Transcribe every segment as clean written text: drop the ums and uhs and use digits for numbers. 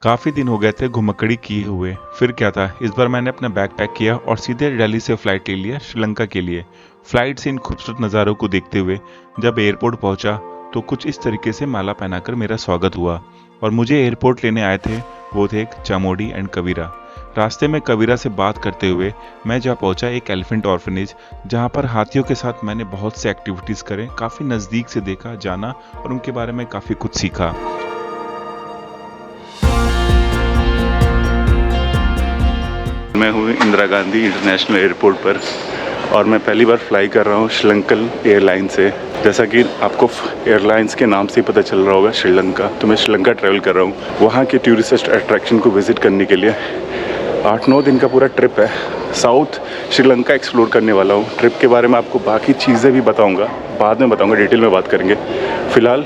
काफ़ी दिन हो गए थे घुमक्कड़ी किए हुए। फिर क्या था, इस बार मैंने अपना बैग पैक किया और सीधे दिल्ली से फ़्लाइट ले लिया श्रीलंका के लिए। फ़्लाइट से इन खूबसूरत नज़ारों को देखते हुए जब एयरपोर्ट पहुंचा तो कुछ इस तरीके से माला पहनाकर मेरा स्वागत हुआ। और मुझे एयरपोर्ट लेने आए थे वो थे एक चामोडी एंड कबीरा। रास्ते में कबीरा से बात करते हुए मैं जा पहुंचा एक एलिफेंट ऑर्फनेज, जहां पर हाथियों के साथ मैंने बहुत से एक्टिविटीज़ करें, काफ़ी नज़दीक से देखा, जाना और उनके बारे में काफ़ी कुछ सीखा। मैं हूँ इंदिरा गांधी इंटरनेशनल एयरपोर्ट पर और मैं पहली बार फ्लाई कर रहा हूँ श्रीलंकन एयरलाइन से। जैसा कि आपको एयरलाइंस के नाम से ही पता चल रहा होगा श्रीलंका, तो मैं श्रीलंका ट्रैवल कर रहा हूँ वहाँ के टूरिस्ट अट्रैक्शन को विज़िट करने के लिए। 8-9 दिन का पूरा ट्रिप है। साउथ श्रीलंका एक्सप्लोर करने वाला हूँ। ट्रिप के बारे में आपको बाकी चीज़ें भी बताऊँगा, बाद में बताऊँगा, डिटेल में बात करेंगे। फ़िलहाल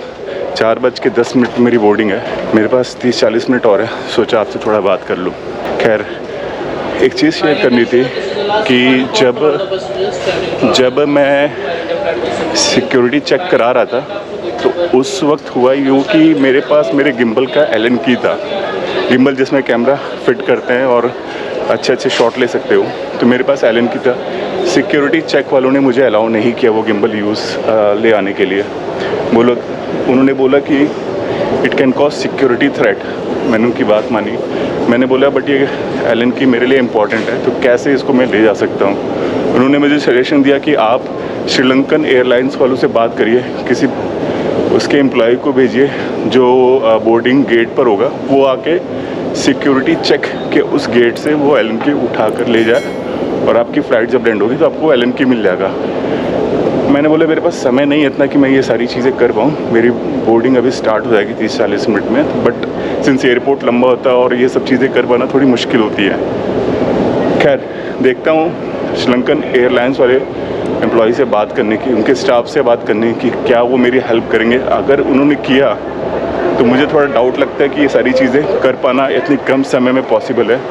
4:10 मेरी बोर्डिंग है। मेरे पास 30-40 मिनट और है, सोचा आपसे थोड़ा बात कर लूँ। खैर, एक चीज़ शेयर करनी थी कि जब मैं सिक्योरिटी चेक करा रहा था तो उस वक्त हुआ यूँ कि मेरे पास मेरे गिम्बल का एलन की था। गिम्बल जिसमें कैमरा फिट करते हैं और अच्छे शॉट ले सकते हो, तो मेरे पास एलन की था। सिक्योरिटी चेक वालों ने मुझे अलाउ नहीं किया वो गिम्बल ले आने के लिए। उन्होंने बोला कि it can cause security threat. मैंने उनकी बात मानी। मैंने बोला बट ये एलन की मेरे लिए इम्पॉर्टेंट है, तो कैसे इसको मैं ले जा सकता हूँ। उन्होंने मुझे सजेशन दिया कि आप श्रीलंकन एयरलाइंस वालों से बात करिए, किसी उसके एम्प्लॉय को भेजिए जो बोर्डिंग गेट पर होगा, वो आके सिक्योरिटी चेक के उस गेट से वो एलन की उठा कर ले जाए और आपकी फ़्लाइट जब लैंड होगी तो आपको एलन की मिल जाएगा। मैंने बोला मेरे पास समय नहीं है इतना कि मैं ये सारी चीज़ें कर पाऊँ। मेरी बोर्डिंग अभी स्टार्ट हो जाएगी 30-40 मिनट में, बट सिंस एयरपोर्ट लंबा होता है और ये सब चीज़ें कर पाना थोड़ी मुश्किल होती है। खैर, देखता हूँ श्रीलंकन एयरलाइंस वाले एम्प्लॉय से बात करने की, उनके स्टाफ से बात करने की, क्या वो मेरी हेल्प करेंगे। अगर उन्होंने किया तो मुझे थोड़ा डाउट लगता है कि ये सारी चीज़ें कर पाना इतनी कम समय में पॉसिबल है।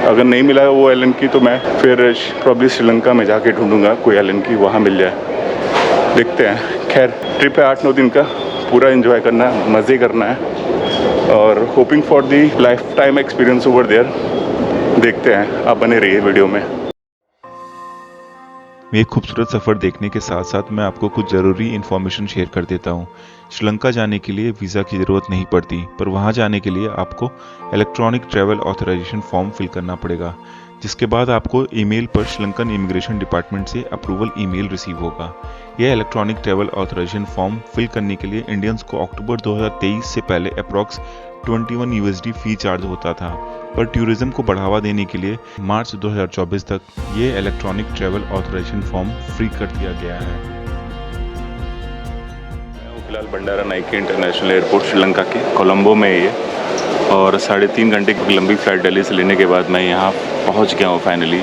अगर नहीं मिला वो एलन की तो मैं फिर प्रॉब्ली श्रीलंका में जाके ढूंढूंगा कोई एलन की, वहाँ मिल जाए। देखते हैं। खैर, ट्रिप है 8-9 दिन का, पूरा एंजॉय करना है, मज़े करना है और hoping for the lifetime experience over there. देखते हैं, आप बने रहिए वीडियो में। ये खूबसूरत सफ़र देखने के साथ साथ मैं आपको कुछ ज़रूरी इन्फॉर्मेशन शेयर कर देता हूँ। श्रीलंका जाने के लिए वीज़ा की ज़रूरत नहीं पड़ती, पर वहाँ जाने के लिए आपको electronic travel authorization form fill करना पड़ेगा, जिसके बाद आपको ईमेल पर श्रीलंकन इमिग्रेशन डिपार्टमेंट से अप्रूवल ईमेल रिसीव होगा। यह electronic travel authorization form fill करने के लिए इंडियंस को अक्टूबर 2023 से पहले अप्रॉक्स 21 USD फ़ी चार्ज होता था, पर टूरिज्म को बढ़ावा देने के लिए मार्च 2024 तक ये electronic travel authorization form free कर दिया गया है। फिलहाल Bandaranaike international airport Sri Lanka के कोलंबो में ये, और 3.5 घंटे की लंबी फ़्लाइट दिल्ली से लेने के बाद मैं यहाँ पहुँच गया हूँ फाइनली।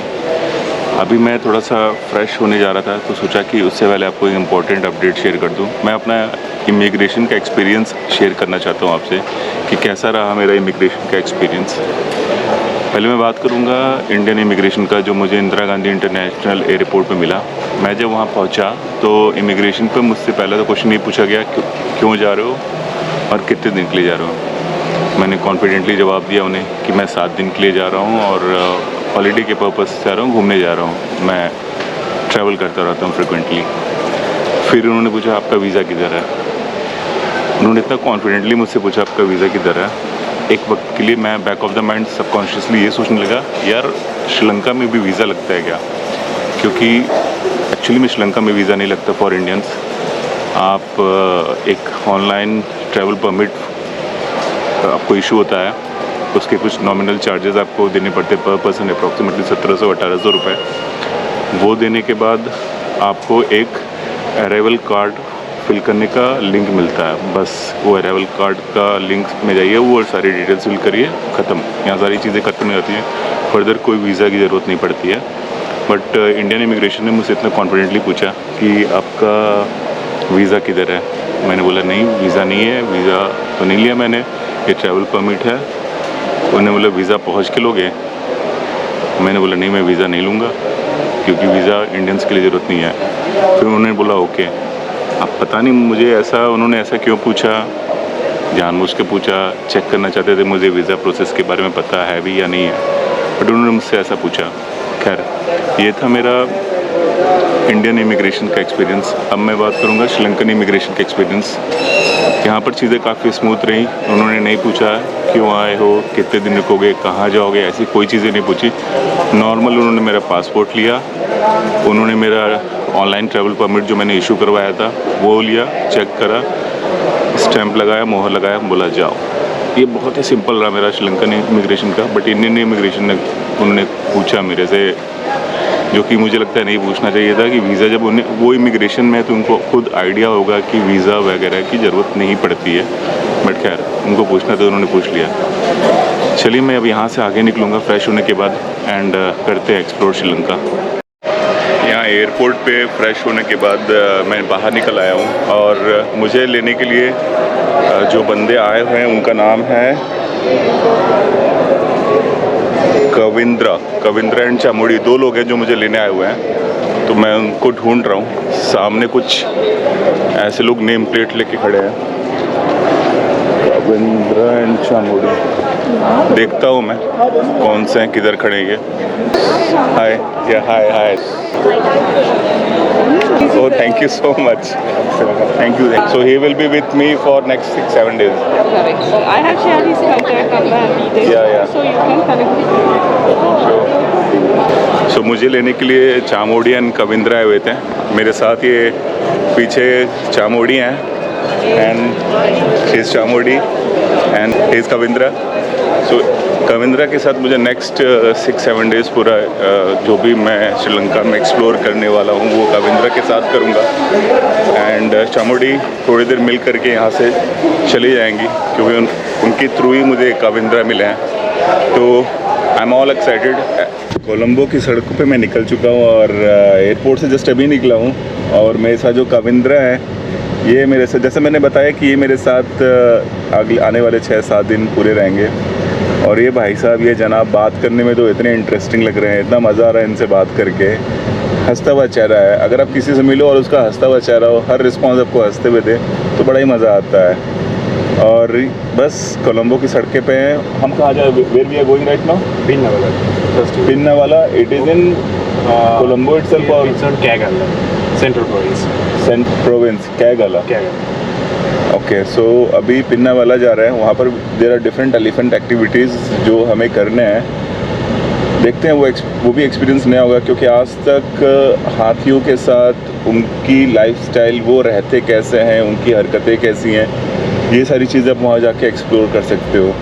अभी मैं थोड़ा सा फ्रेश होने जा रहा था तो सोचा कि उससे पहले आपको एक इम्पॉर्टेंट अपडेट शेयर कर दूँ। मैं अपना इमिग्रेशन का एक्सपीरियंस शेयर करना चाहता हूँ आपसे कि कैसा रहा मेरा इमिग्रेशन का एक्सपीरियंस। पहले मैं बात करूँगा इंडियन इमिग्रेशन का, जो मुझे इंदिरा गांधी इंटरनेशनल एयरपोर्ट पे मिला। मैं जब वहाँ पहुँचा तो इमिग्रेशन पे मुझसे पहले तो क्वेश्चन ये पूछा गया क्यों जा रहे हो और कितने दिन के लिए जा रहे हो। मैंने कॉन्फिडेंटली जवाब दिया उन्हें कि मैं 7 दिन के लिए जा रहा हूँ और हॉलीडे के पर्पज़ से जा रहा हूँ, घूमने जा रहा हूँ, मैं ट्रैवल करता रहता हूँ फ्रिक्वेंटली। फिर उन्होंने पूछा आपका वीज़ा किधर है। उन्होंने इतना कॉन्फिडेंटली मुझसे पूछा आपका वीज़ा किधर है, एक वक्त के लिए मैं back of the mind subconsciously ये सोचने लगा यार श्रीलंका में भी वीज़ा लगता है क्या, क्योंकि एक्चुअली में श्रीलंका में वीज़ा नहीं लगता फॉर इंडियंस। आप एक ऑनलाइन ट्रैवल परमिट आपको इशू होता है, उसके कुछ नॉमिनल चार्जेस आपको देने पड़ते हैं पर पर्सन, अप्रॉक्सीमेटली 1700-1800 रुपये। वो देने के बाद आपको एक अराइवल कार्ड फिल करने का लिंक मिलता है। बस वो अराइवल कार्ड का लिंक में जाइए, वो सारी डिटेल्स फिल करिए, ख़त्म। यहाँ सारी चीज़ें ख़त्म हो जाती हैं, फर्दर कोई वीज़ा की ज़रूरत नहीं पड़ती है। बट इंडियन इमिग्रेशन ने मुझसे इतना कॉन्फिडेंटली पूछा कि आपका वीज़ा किधर है। मैंने बोला नहीं, वीज़ा नहीं है, वीज़ा तो नहीं लिया मैंने, ये ट्रैवल परमिट है। उन्होंने बोला वीज़ा पहुँच के लोगे। मैंने बोला नहीं, मैं वीज़ा नहीं लूँगा क्योंकि वीज़ा इंडियंस के लिए ज़रूरत नहीं है। फिर उन्होंने बोला ओके। अब पता नहीं मुझे उन्होंने ऐसा क्यों पूछा, जानबूझ के पूछा, चेक करना चाहते थे मुझे वीज़ा प्रोसेस के बारे में पता है भी या नहीं है, बट उन्होंने मुझसे ऐसा पूछा। खैर, ये था मेरा इंडियन इमिग्रेशन का एक्सपीरियंस। अब मैं बात करूँगा श्रीलंकन इमिग्रेशन का एक्सपीरियंस। यहाँ पर चीज़ें काफ़ी स्मूथ रहीं। उन्होंने नहीं पूछा क्यों आए हो, कितने दिन रुकोगे, कहाँ जाओगे, ऐसी कोई चीज़ें नहीं पूछी। नॉर्मल उन्होंने मेरा पासपोर्ट लिया, उन्होंने मेरा ऑनलाइन ट्रैवल परमिट जो मैंने इशू करवाया था वो लिया, चेक करा, स्टैंप लगाया, मोहर लगाया, बोला जाओ। ये बहुत ही सिंपल रहा मेरा श्रीलंकन इमिग्रेशन का। बट इंडियन इमिग्रेशन ने उन्होंने पूछा मेरे से, जो कि मुझे लगता है नहीं पूछना चाहिए था, कि वीज़ा जब उन्हें वो इमिग्रेशन में है तो उनको खुद आइडिया होगा कि वीज़ा वगैरह की ज़रूरत नहीं पड़ती है। बट खैर, उनको पूछना तो उन्होंने पूछ लिया। चलिए मैं अब यहाँ से आगे निकलूँगा फ्रेश होने के बाद एंड करते हैं एक्सप्लोर श्रीलंका। यहाँ एयरपोर्ट पे फ्रेश होने के बाद मैं बाहर निकल आया हूँ और मुझे लेने के लिए जो बंदे आए हुए हैं उनका नाम है कविंद्रा एंड चामुड़ी। 2 लोग हैं जो मुझे लेने आए हुए हैं, तो मैं उनको ढूंढ रहा हूँ। सामने कुछ ऐसे लोग नेम प्लेट लेके खड़े हैं, कविंद्रा एंड चामुड़ी। देखता हूँ मैं कौन से हैं, किधर खड़े हैं ये। हाय हाय। Oh, thank you so much. Thank you. So he will be with me for next 6-7 days. Correct. So I have shared his contact number and details. Yeah. So you can connect with him. So मुझे लेने के लिए चामोड़ी and कविंद्रा आए हुए थे। मेरे साथ ये पीछे चामोड़ी हैं एंड इज चामोड़ी एंड इज कविंद्रा। सो कविंद्रा के साथ मुझे नेक्स्ट 6-7 डेज़ पूरा जो भी मैं श्रीलंका में एक्सप्लोर करने वाला हूँ वो कविंद्रा के साथ करूँगा। एंड चामुड़ी थोड़ी देर मिल करके यहाँ से चली जाएंगी, क्योंकि उनके थ्रू ही मुझे कविंद्रा मिले हैं। तो I am all excited. Colombo की सड़कों पे मैं निकल चुका हूँ और एयरपोर्ट से जस्ट अभी निकला हूँ। और मेरे साथ जो कविंद्रा है, ये मेरे साथ, जैसे मैंने बताया कि ये मेरे साथ अगले आने वाले 6-7 दिन पूरे रहेंगे। और ये भाई साहब, ये जनाब बात करने में तो इतने इंटरेस्टिंग लग रहे हैं, इतना मज़ा आ रहा है इनसे बात करके। हंसता हुआ चेहरा है, अगर आप किसी से मिलो और उसका हंसता हुआ चेहरा हो, हर रिस्पॉन्स आपको हंसते हुए दे, तो बड़ा ही मज़ा आता है। और बस कोलंबो की सड़कें पे हैं। हम कहाँ जाए, where we are going right now? Pinnawala. It is in Colombo itself और Cagayan, Central Province. Province Kegalle. Okay, so अभी पिन्नावाला जा रहे हैं। वहाँ पर there are different elephant activities जो हमें करने हैं। देखते हैं वो भी एक्सपीरियंस नया होगा, क्योंकि आज तक हाथियों के साथ उनकी लाइफस्टाइल, वो रहते कैसे हैं, उनकी हरकतें कैसी हैं, ये सारी चीज़ें आप वहाँ जाके एक्सप्लोर कर सकते हो।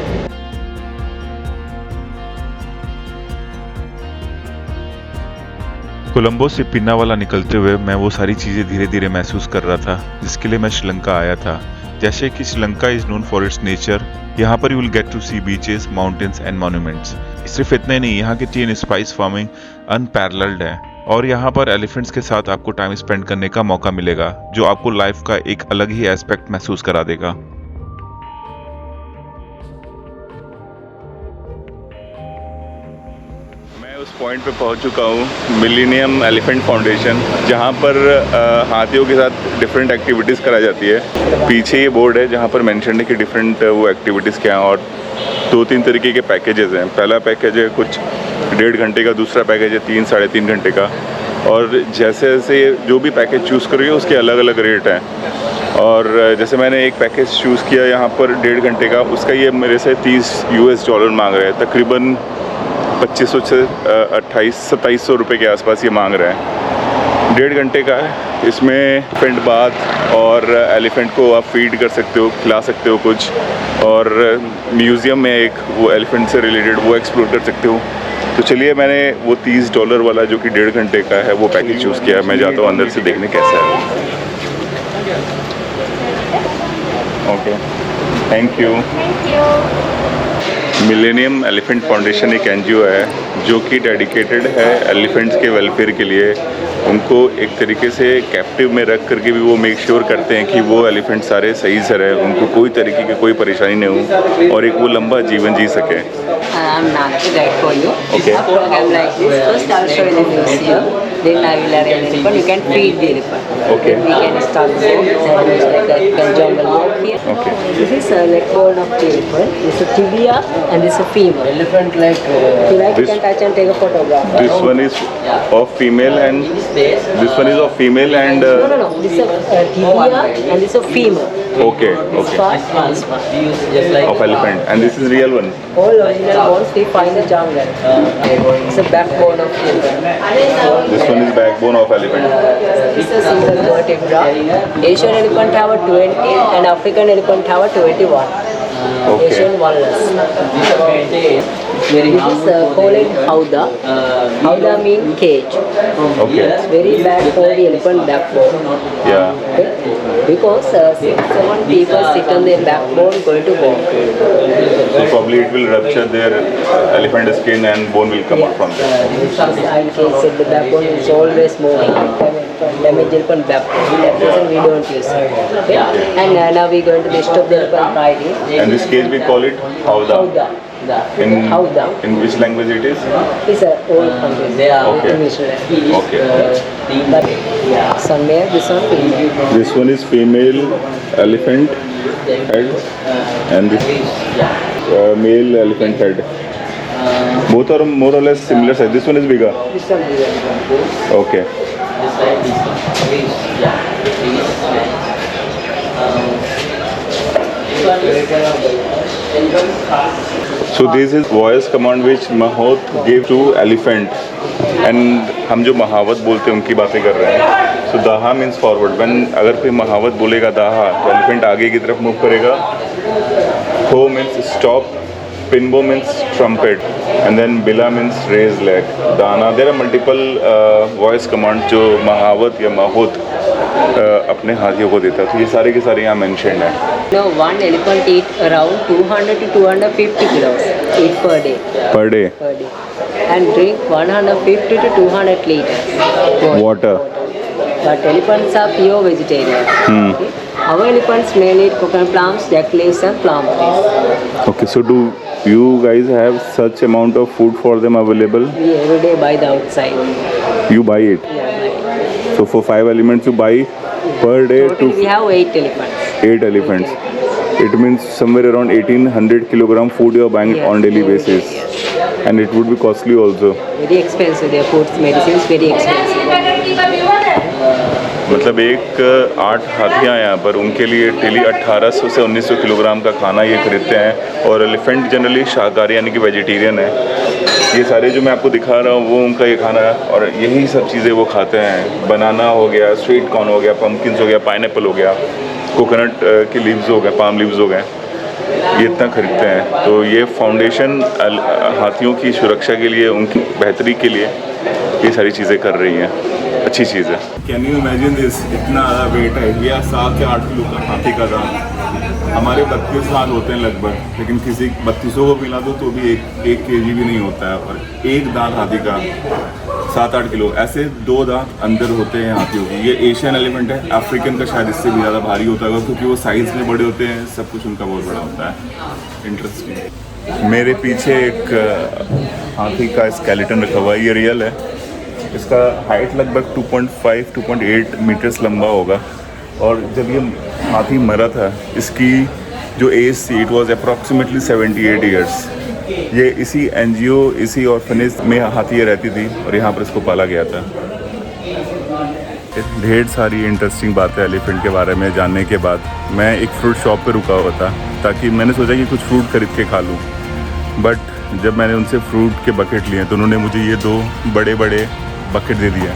कोलंबो से पिन्नावाला निकलते हुए मैं वो सारी चीज़ें धीरे धीरे महसूस कर रहा था जिसके लिए मैं श्रीलंका आया था। जैसे कि Sri Lanka is known for its nature. यहाँ पर you will get to see beaches, mountains and monuments. सिर्फ इतना ही नहीं, यहाँ की tea and spice farming unparalleled है। और यहाँ पर एलिफेंट्स के साथ आपको टाइम स्पेंड करने का मौका मिलेगा, जो आपको लाइफ का एक अलग ही एस्पेक्ट महसूस करा देगा। उस पॉइंट पे पहुंच चुका हूँ, मिलेनियम एलिफेंट फाउंडेशन, जहाँ पर हाथियों के साथ डिफरेंट एक्टिविटीज़ कराई जाती है। पीछे ये बोर्ड है जहाँ पर मेंशन है कि डिफरेंट वो एक्टिविटीज़ क्या हैं। और 2-3 तरीके के पैकेजेस हैं। पहला पैकेज है कुछ 1.5 घंटे का, दूसरा पैकेज है 3-3.5 घंटे का। और जैसे जैसे जो भी पैकेज चूज़ करोगे उसके अलग अलग रेट हैं। और जैसे मैंने एक पैकेज चूज़ किया यहाँ पर 1.5 घंटे का, उसका ये मेरे से $30 मांग रहे हैं, तकरीबन 2500 से 2800-2700 रुपये के आसपास ये मांग रहे हैं। 1.5 घंटे का है। इसमें एलिफेंट बाथ और एलिफेंट को आप फीड कर सकते हो, खिला सकते हो कुछ। और म्यूज़ियम में एक वो एलिफेंट से रिलेटेड वो एक्सप्लोर कर सकते हो। तो चलिए, मैंने वो $30 वाला जो कि 1.5 घंटे का है वो पैकेज चूज़ किया। मैं जाता हूँ अंदर से देखने कैसा है। Okay, thank you. Millennium elephant foundation एक NGO है जो कि डेडिकेटेड है एलिफेंट्स के वेलफेयर के लिए। उनको एक तरीके से कैप्टिव में रख करके भी वो मेक श्योर करते हैं कि वो एलिफेंट सारे सही से रहे, उनको कोई तरीके की कोई परेशानी नहीं हो और एक वो लंबा जीवन जी सके। I'm Nancy, guide for you. Okay. A program like this. First, I'll show you the museum. Then I will arrange the elephant. You can feed the elephant. Okay. Then we can start the boat. Then it's like a jungle walk here. Okay. This is a leg bone of the elephant. This is a tibia and this is a femur. Elephant like. If you like, you This- can touch and take a photograph. This one is of female and this one is of female and No. This is a tibia and this is a femur. okay, This okay. part and this part. Of elephant and this is real one. All original bones we find in the jungle. It's a backbone of the elephant. This one is backbone of elephant. This is a single vertebra. Asian elephant have a 20 and African elephant have a 21. Okay. Asian walrus. This is called howdah. Howdah means cage. Okay. It's very bad for the elephant backbone. Yeah. Okay? Because 6-7 people sit on their backbone going to walk. So probably it will rupture their elephant skin and bone will come out from there. In case the backbone is always moving, damage elephant backbone. That reason we don't use it. Okay? And now we're going to disturb the elephant riding. And this cage we call it howdah. Howdah. Howdah. In which language it is? It's a old country. They are Okay. English language. Okay. But some male, this one female. This one is female elephant head and this male elephant head. Both are more or less similar size. This one is bigger. This one bigger. Okay. So this is voice command which Mahout gave to elephant. And हम जो महावत बोलते हैं उनकी बातें कर रहे हैं. So daha means forward. When अगर कोई महावत बोलेगा daha तो elephant आगे की तरफ move करेगा. Ho means stop. Pinbo means trumpet. And then Bila means raise leg. Dana. There are multiple voice commands जो महावत या माहौत अपने हाथियों को देता है. तो ये सारे के सारे यहाँ mentioned हैं. No, one elephant eat around 200 to 250 kilos eat per day. Per day. Per day. And drink 150 to 200 liters Water. But elephants are pure vegetarian. Okay? Our elephants mainly eat coconut plums, jack leaves and plum trees. Okay, so do you guys have such amount of food for them available? We every day buy the outside. You buy it. Yeah, buy. So for 5 elements you buy per day Totally we to have 8 elephants. 8 elephants. It means somewhere around 1800 kilogram food you are buying Yes. on daily basis. And it would be costly also. Very expensive. Their foods, medicines, very expensive. मतलब एक 8 हाथियाँ हैं यहाँ पर, उनके लिए daily 1800 से 1900 kilogram का खाना ये खरीदते हैं. और एलिफेंट जनरली शाकाहारी यानी कि वेजिटेरियन है. ये सारे जो मैं आपको दिखा रहा हूँ वो उनका ये खाना है और यही सब चीज़ें वो खाते हैं. बनाना हो गया, स्वीट कॉर्न हो गया, पम्पकिन्स हो गया, पाइनएप्पल हो गया, कोकोनट के लीव्स हो गए, पाम लीव्स हो गए, ये इतना खरीदते हैं. तो ये फाउंडेशन हाथियों की सुरक्षा के लिए, उनकी बेहतरी के लिए ये सारी चीज़ें कर रही हैं. अच्छी चीज़ है. Can you imagine this? इतना ज़्यादा वेट है. ये 7 से 8 किलो का हाथी का दाम. हमारे 32 साल होते हैं लगभग, लेकिन किसी 3200 को पिला दो तो भी एक केजी भी नहीं होता है. और एक दांत हाथी का 7-8 किलो. ऐसे 2 दांत अंदर होते हैं हाथियों की. ये एशियन एलिफेंट है. अफ्रीकन का शायद इससे भी ज़्यादा भारी होता है क्योंकि वो साइज़ में बड़े होते हैं. सब कुछ उनका बहुत बड़ा होता है. इंटरेस्टिंग. मेरे पीछे एक हाथी का स्केलेटन रखा हुआ है. ये रियल है. इसका हाइट लगभग 2.5-2.8 मीटर्स लंबा होगा. और जब ये हाथी मरा था, इसकी जो एज थी इट वाज अप्रॉक्सीमेटली 78 ईयर्स. ये इसी एनजीओ, इसी ऑर्फनेज में हाथी रहती थी और यहाँ पर इसको पाला गया था. ढेर सारी इंटरेस्टिंग बातें एलिफेंट के बारे में जानने के बाद मैं एक फ्रूट शॉप पे रुका हुआ था ताकि मैंने सोचा कि कुछ फ्रूट खरीद के खा लूँ. बट जब मैंने उनसे फ्रूट के बकेट लिए तो उन्होंने मुझे ये 2 बड़े बड़े बकेट दे दिया.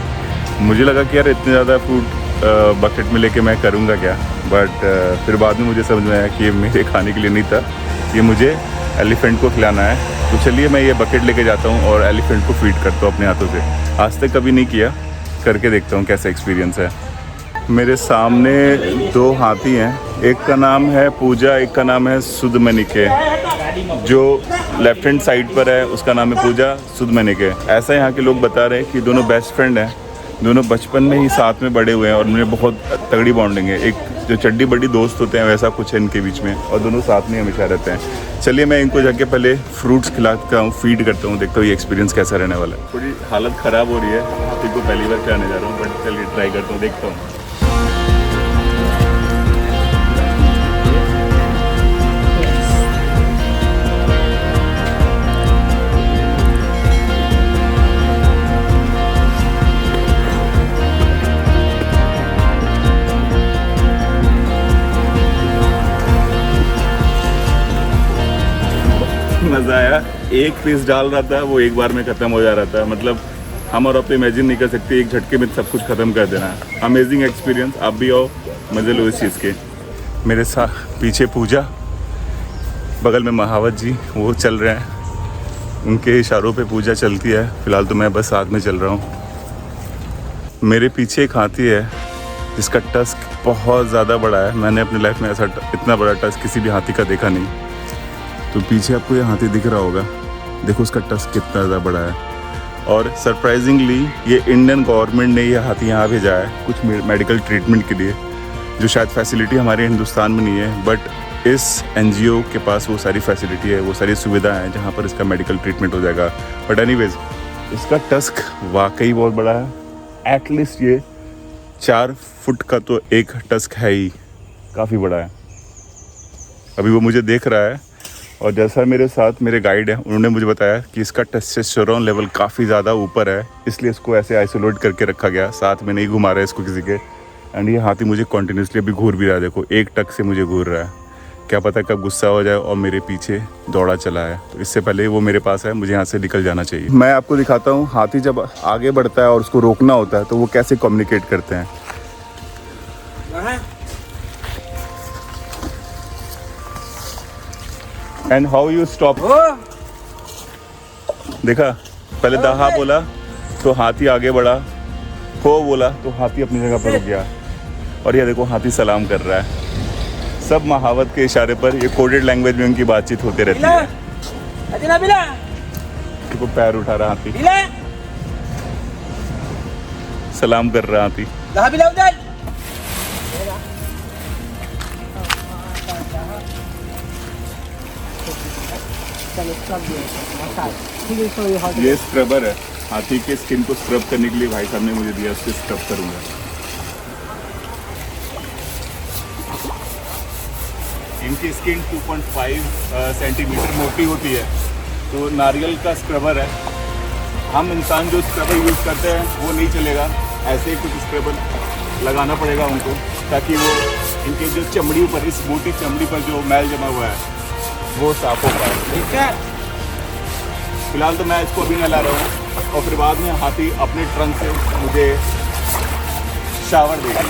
मुझे लगा कि यार इतने ज़्यादा फ्रूट बकेट में लेके मैं करूँगा क्या. बट फिर बाद में मुझे समझ में आया कि ये मेरे खाने के लिए नहीं था, ये मुझे एलिफेंट को खिलाना है. तो चलिए मैं ये बकेट लेके जाता हूँ और एलिफेंट को फीड करता हूँ अपने हाथों से. आज तक कभी नहीं किया, करके देखता हूँ कैसा एक्सपीरियंस है. मेरे सामने 2 हाथी हैं. एक का नाम है पूजा, एक का नाम है सुदमनिके. जो लेफ्ट हैंड साइड पर है उसका नाम है पूजा, सुदमनिके. ऐसा यहाँ के लोग बता रहे हैं कि दोनों बेस्ट फ्रेंड हैं. दोनों बचपन में ही साथ में बड़े हुए हैं और उनमें बहुत तगड़ी बॉन्डिंग है. एक जो चड्डी बड्डी दोस्त होते हैं वैसा कुछ है इनके बीच में, और दोनों साथ में हमेशा रहते हैं. चलिए मैं इनको जाके पहले फ्रूट्स खिलाता हूँ, फीड करता हूँ, देखता हूँ ये एक्सपीरियंस कैसा रहने वाला है. थोड़ी हालत ख़राब हो रही है, हाथी को पहली बार खिलाने जा रहा हूँ, बट चलिए ट्राई करता हूँ, देखता हूँ. मज़ा आया। एक पीस डाल रहा था, वो एक बार में ख़त्म हो जा रहा था। मतलब हम और आप तो इमेजिन नहीं कर सकते एक झटके में सब कुछ ख़त्म कर देना। Amazing experience. आप भी आओ, मज़े लो इस चीज़ के। मेरे साथ पीछे पूजा, बगल में महावत जी वो चल रहे हैं, उनके इशारों पे पूजा चलती है। फ़िलहाल तो मैं बस साथ में चल रहा हूँ। मेरे पीछे एक हाथी है जिसका टस्क बहुत ज़्यादा बड़ा है। मैंने अपनी लाइफ में ऐसा इतना बड़ा टस्क किसी भी हाथी का देखा नहीं। तो पीछे आपको ये हाथी दिख रहा होगा, देखो उसका टस्क कितना ज़्यादा बड़ा है। और सरप्राइजिंगली ये इंडियन गवर्नमेंट ने ये हाथी यहाँ भेजा है कुछ मेडिकल ट्रीटमेंट के लिए, जो शायद फैसिलिटी हमारे हिंदुस्तान में नहीं है। बट इस NGO के पास वो सारी फैसिलिटी है, वो सारी सुविधा है जहाँ पर इसका मेडिकल ट्रीटमेंट हो जाएगा। बट एनीवेज, इसका टस्क वाकई बहुत बड़ा है। एटलीस्ट ये 4 फुट का तो एक टस्क है ही, काफ़ी बड़ा है। अभी वो मुझे देख रहा है और जैसा मेरे साथ मेरे गाइड है उन्होंने मुझे बताया कि इसका टेस्टोस्टेरोन लेवल काफ़ी ज़्यादा ऊपर है, इसलिए इसको ऐसे आइसोलेट करके रखा गया, साथ में नहीं घुमा रहा है इसको किसी के। एंड ये हाथी मुझे कॉन्टीन्यूसली अभी घूर भी रहा है, देखो एक टक से मुझे घूर रहा है। क्या पता कब गुस्सा हो जाए और मेरे पीछे दौड़ा चला है। तो इससे पहले वो मेरे पास है, मुझे यहाँ से निकल जाना चाहिए। मैं आपको दिखाता हूँ हाथी जब आगे बढ़ता है और उसको रोकना होता है तो वो कैसे कम्युनिकेट करते हैं। And how you stop. देखा, पहले दहा बोला तो हाथी आगे बढ़ा, हो बोला तो हाथी अपनी जगह पर रुक गया। और ये देखो हाथी सलाम कर रहा है। सब महावत के इशारे पर, ये कोडेड लैंग्वेज में उनकी बातचीत होते रहती है। देखो पैर उठा रहा हाथी, सलाम कर रहा हाथी। ये स्क्रबर है, हाथी के स्किन को स्क्रब करने के लिए भाई साहब ने मुझे दिया, उससे स्क्रब करूंगा। इनकी स्किन 2.5 सेंटीमीटर मोटी होती है, तो नारियल का स्क्रबर है। हम इंसान जो स्क्रबर यूज़ करते हैं वो नहीं चलेगा, ऐसे ही कुछ स्क्रबर लगाना पड़ेगा उनको, ताकि वो इनके जो चमड़ी पर, इस मोटी चमड़ी पर जो मैल जमा हुआ है वो साफ हो पाए। ठीक है, फिलहाल तो मैं इसको अभी नहला रहा हूँ और फिर बाद में हाथी अपने ट्रंक से मुझे शावर देगा।